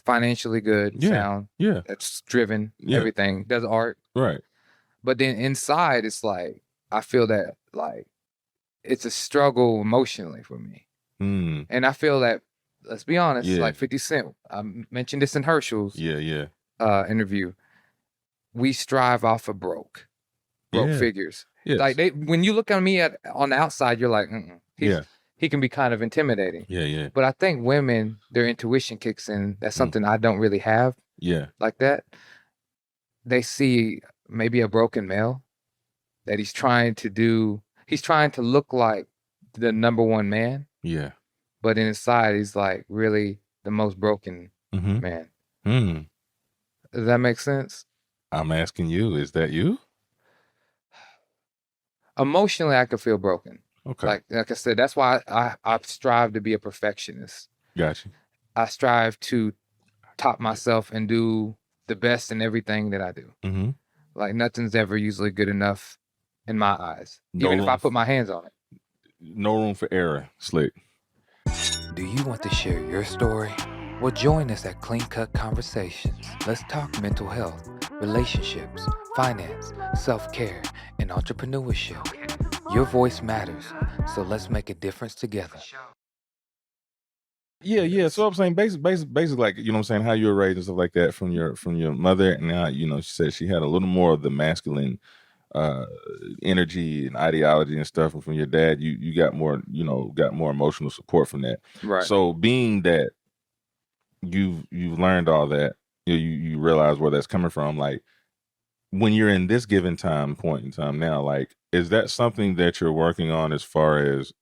Financially good, sound. Yeah. That's driven, everything. Does art. Right. But then inside, it's like, I feel that, like, it's a struggle emotionally for me. And I feel that, let's be honest, like 50 Cent, I mentioned this in Herschel's interview. We strive off of broke figures. Yes. Like when you look at me on the outside, you're like, he can be kind of intimidating. Yeah. But I think women, their intuition kicks in. That's something I don't really have. Yeah. Like that. They see maybe a broken male that he's trying to look like the number one man. Yeah. But inside, he's like really the most broken man. Does that make sense? I'm asking you, is that you? Emotionally, I could feel broken. Okay. Like I said, that's why I strive to be a perfectionist. Gotcha. I strive to top myself and do the best in everything that I do. Like nothing's ever usually good enough in my eyes, even if I put my hands on it. No room for error, Slick. Do you want to share your story? Well, join us at Clean Cut Conversations. Let's talk mental health, relationships, finance, self-care, and entrepreneurship. Your voice matters, so let's make a difference together. Yeah. So I'm saying basically, like, you know what I'm saying, how you were raised and stuff like that from your mother, and now, she said she had a little more of the masculine energy and ideology and stuff, and from your dad, you got more, got more emotional support from that. Right. So being that you've learned all that, you realize where that's coming from, like, when you're in this given point in time now, like, is that something that you're working on as far as,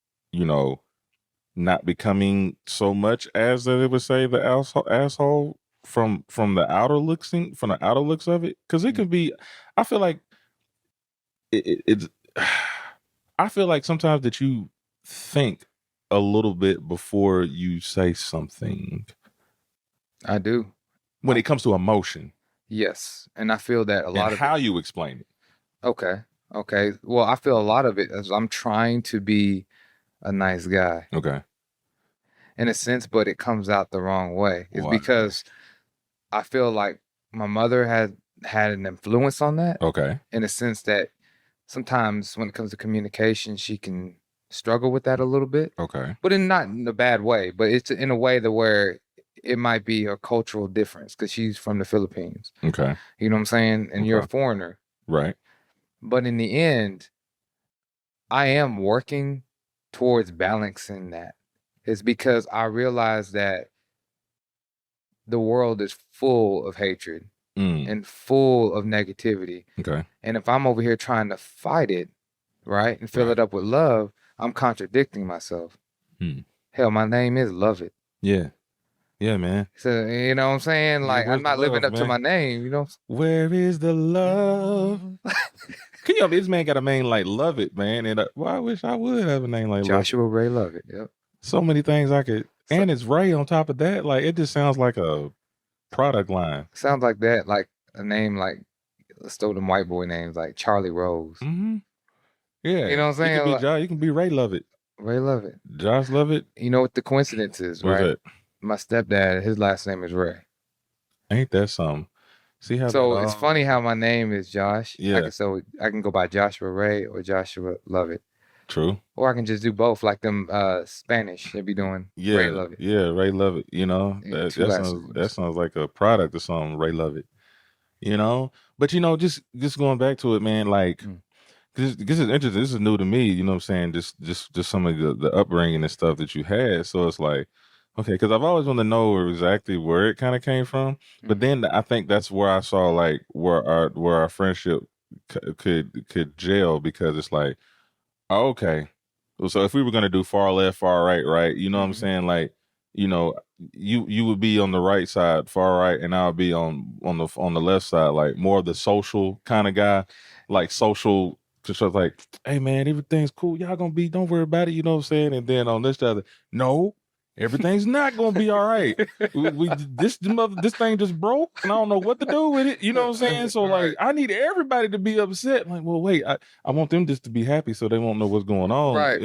not becoming so much as they would say the asshole from the outer looks of it? Because it could be, I feel like it's I feel like sometimes that you think a little bit before you say something. I do. When it comes to emotion. Yes. And I feel that a lot of how you explain it. Okay. Well, I feel a lot of it as I'm trying to be a nice guy. Okay. In a sense, but it comes out the wrong way. It's because I feel like my mother had an influence on that. Okay. In a sense that sometimes when it comes to communication, she can struggle with that a little bit. Okay. But not in a bad way, but it's in a way where it might be a cultural difference because she's from the Philippines. Okay. You know what I'm saying? And you're a foreigner. Right. But in the end, I am working towards balancing that. It's because I realize that the world is full of hatred and full of negativity. Okay. And if I'm over here trying to fight it, right, and fill it up with love, I'm contradicting myself. Hell, my name is Love It. Yeah. Yeah, man. So, you know what I'm saying? Like, I'm not living up to my name, you know? Where is the love? Can you this man got a name like Love It, man? And well, I wish I would have a name like Joshua Ray Love It. Yep. So many things I could, and it's Ray on top of that. Like, it just sounds like a product line. Sounds like that, like a name like, let's throw them white boy names like Charlie Rose. Mm-hmm. Yeah. You know what I'm saying? You can be Ray Love It. Ray Love It. Josh Love It. You know what the coincidence is, right? What's that? My stepdad, his last name is Ray. Ain't that something? See how so it's funny how my name is Josh. Yeah. So I can go by Joshua Ray or Joshua Love It. True. Or I can just do both, like them Spanish. They be doing Ray Love It. Yeah, Ray Love It. You know, that sounds like a product or something. Ray Love It. You know, but you know, just going back to it, man. Like, this is interesting. This is new to me. You know what I'm saying? Just some of the upbringing and stuff that you had. So it's like, okay, because I've always wanted to know exactly where it kind of came from. But then I think that's where I saw like where our friendship could gel, because it's like, oh, okay, so if we were gonna do far left, far right, you know what I'm saying? Like, you know, you would be on the right side, far right, and I'll be on the left side, like more of the social kind of guy, like social. Just like, hey man, everything's cool. Y'all gonna be, don't worry about it. You know what I'm saying? And then on this other, no, everything's not gonna be all right. This thing just broke, and I don't know what to do with it. You know what I'm saying? So like, I need everybody to be upset. Like, well, wait, I want them just to be happy, so they won't know what's going on. Right.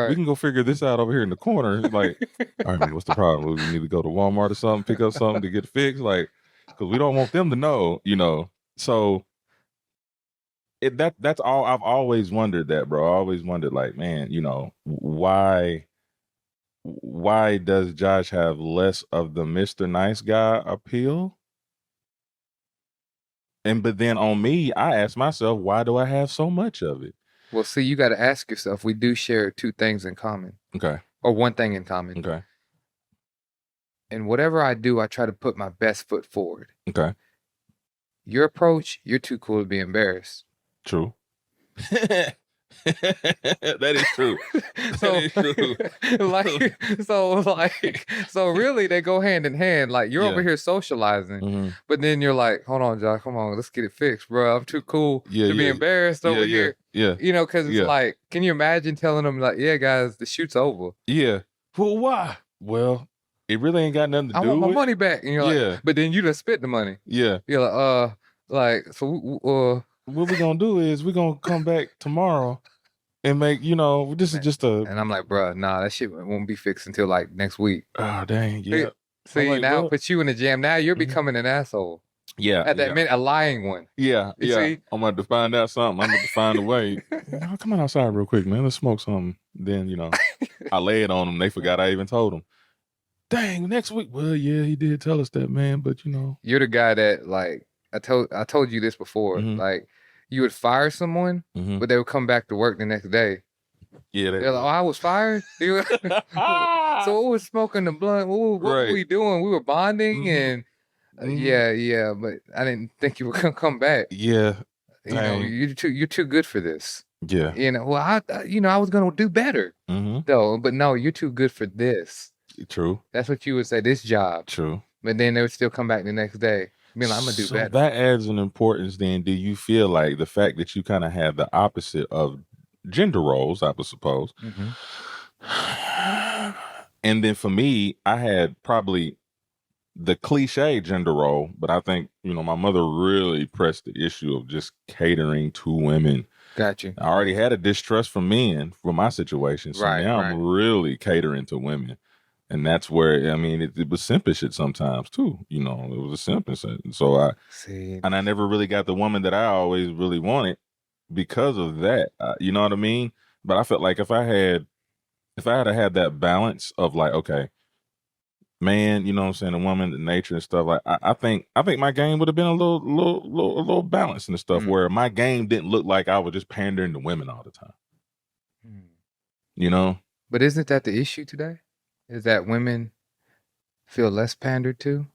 We can go figure this out over here in the corner. Like, all right, man, what's the problem? We need to go to Walmart or something, pick up something to get fixed, like, because we don't want them to know. You know, so. That's all. I've always wondered that, bro. I always wondered, like, man, you know, why does Josh have less of the Mr. Nice Guy appeal? But then on me, I ask myself, why do I have so much of it? Well, see, you got to ask yourself. We do share two things in common. Okay. Or one thing in common. Okay. And whatever I do, I try to put my best foot forward. Okay. Your approach, you're too cool to be embarrassed. True. That is true. So really they go hand in hand. Like, you're over here socializing, but then you're like, hold on, Josh, come on, let's get it fixed, bro. I'm too cool to be embarrassed over here. Yeah. You know, because it's like, can you imagine telling them, like, yeah, guys, the shoot's over? Yeah. Well, why? Well, it really ain't got nothing to do with it. I want my money back. And you're like, but then you done spent the money. Yeah. You're like, so what we're gonna do is we're gonna come back tomorrow and make, you know, this is just a. And I'm like, bro, nah, that shit won't be fixed until like next week. Oh dang, yeah. See, like, now put you in the jam. Now you're becoming an asshole. Yeah. At that minute, a lying one. Yeah. You see? I'm gonna have to find out something. I'm gonna have to find a way. Come on outside real quick, man. Let's smoke something. Then, you know, I lay it on them. They forgot I even told them. Dang, next week. Well, yeah, he did tell us that, man. But you know, you're the guy that, like, I told you this before. Like, you would fire someone, but they would come back to work the next day. Yeah, they're like, oh, I was fired. So what was smoking the blunt? What were we doing? We were bonding, and yeah. But I didn't think you were gonna come back. Yeah, you know, you're too good for this. Yeah, you know. Well, I was gonna do better, though. But no, you're too good for this. True. That's what you would say. This job. True. But then they would still come back the next day. Like, I'm gonna do better. That adds an importance. Then, do you feel like the fact that you kind of have the opposite of gender roles, I would suppose, and then for me, I had probably the cliche gender role, but I think, you know, my mother really pressed the issue of just catering to women. Got you. I already had a distrust from men for my situation, so now I'm really catering to women. And that's where, I mean, it was simpish at sometimes too. You know, it was a simpish. So I never really got the woman that I always really wanted because of that. You know what I mean? But I felt like if I had had that balance of like, okay, man, you know what I'm saying, the woman, the nature and stuff. Like, I think my game would have been a little balanced and stuff, where my game didn't look like I was just pandering to women all the time. You know? But isn't that the issue today? Is that women feel less pandered to?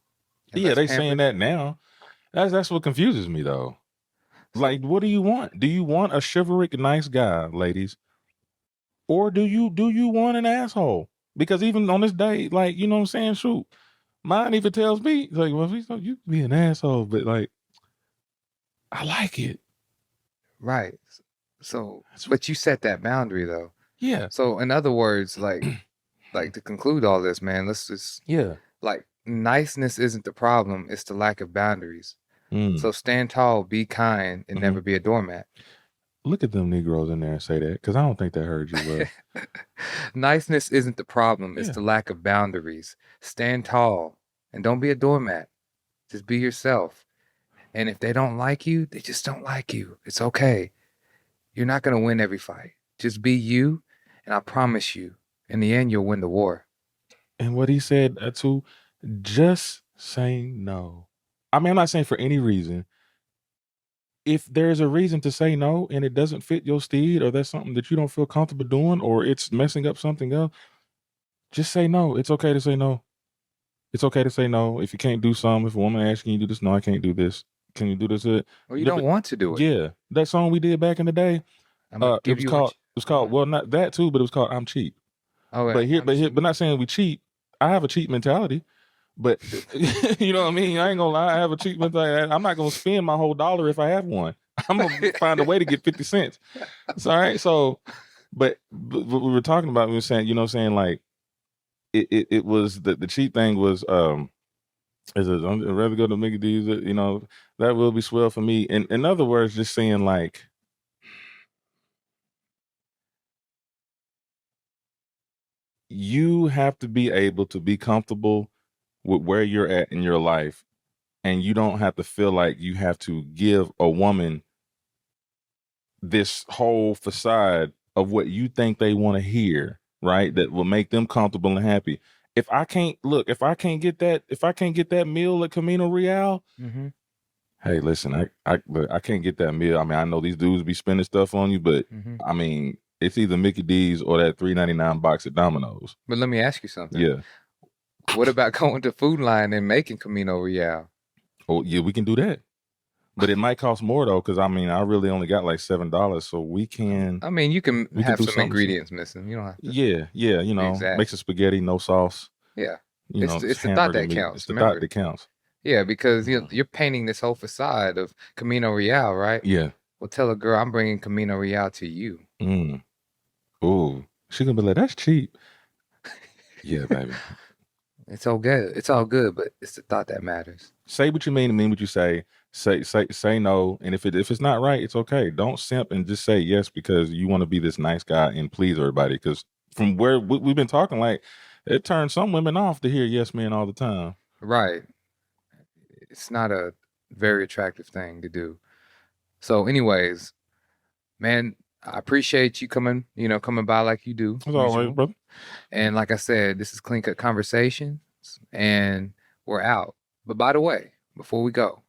And Yeah, let's they pamper saying that now. That's what confuses me though. Like, what do you want? Do you want a chivalric nice guy, ladies? Or do you want an asshole? Because even on this day, like, you know what I'm saying? Shoot. Mine even tells me, like, well, you can be an asshole, but like, I like it. Right. So, but you set that boundary though. Yeah. So, in other words, like to conclude all this, man, let's just like niceness isn't the problem; it's the lack of boundaries. So stand tall, be kind, and never be a doormat. Look at them Negroes in there and say that, because I don't think they heard you well. Niceness isn't the problem; it's the lack of boundaries. Stand tall and don't be a doormat. Just be yourself. And if they don't like you, they just don't like you. It's okay. You're not going to win every fight. Just be you, and I promise you, in the end, you'll win the war. And what he said too, just saying no. I mean, I'm not saying for any reason. If there's a reason to say no and it doesn't fit your steed, or that's something that you don't feel comfortable doing, or it's messing up something else, just say no. It's okay to say no. It's okay to say no. If you can't do something, if a woman asks you to do this, no, I can't do this. Can you do this? Or you don't want to do it. Yeah. That song we did back in the day, it was called, well, not that too, but it was called I'm Cheap. Oh, but not saying we cheat. I have a cheap mentality, but you know what I mean? I ain't gonna lie. I have a cheap mentality. I'm not gonna spend my whole dollar if I have one. I'm gonna find a way to get 50 cents. It's all right. So, but what we were talking about, we were saying, you know, saying like, it was the cheap thing was, I'd rather go to Mickey D's, you know, that will be swell for me. And in other words, just saying like, you have to be able to be comfortable with where you're at in your life, and you don't have to feel like you have to give a woman this whole facade of what you think they want to hear, right? That will make them comfortable and happy. If I can't get that meal at Camino Real, hey, listen, I can't get that meal. I mean, I know these dudes be spending stuff on you, but I mean, it's either Mickey D's or that $3.99 box at Domino's. But let me ask you something. Yeah. What about going to Food Line and making Camino Real? Oh yeah, we can do that. But it might cost more though, because I mean, I really only got like $7, so we can. I mean, you can have some ingredients missing. You don't have to. Yeah, you know, make some spaghetti, no sauce. Yeah, you know, it's the thought that counts. It's the thought that counts. Yeah, because you're painting this whole facade of Camino Real, right? Yeah. Well, tell a girl I'm bringing Camino Real to you. Ooh, she gonna be like, that's cheap. Yeah, baby. It's all good. It's all good, but it's the thought that matters. Say what you mean and mean what you say. Say no, and if it's not right, it's okay. Don't simp and just say yes because you want to be this nice guy and please everybody. Because from where we've been talking, like, it turns some women off to hear yes men all the time. Right. It's not a very attractive thing to do. So, anyways, man, I appreciate you coming by like you do. That's all right, brother. And like I said, this is Clean Cut Conversations, and we're out. But by the way, before we go,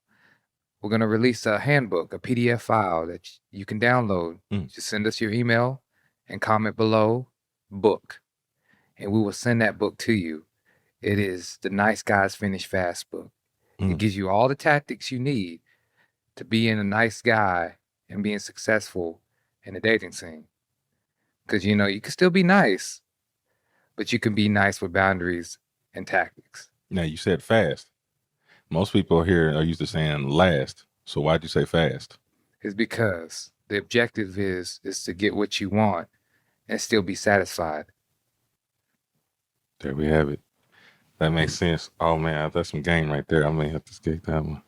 we're going to release a handbook, a PDF file that you can download. Just send us your email and comment below, book. And we will send that book to you. It is the Nice Guys Finish Fast book. It gives you all the tactics you need to being a nice guy and being successful in the dating scene. Because, you can still be nice, but you can be nice with boundaries and tactics. Now, you said fast. Most people here are used to saying last. So why'd you say fast? It's because the objective is to get what you want and still be satisfied. There we have it. That makes sense. Oh, man, that's some game right there. I may have to skate that one.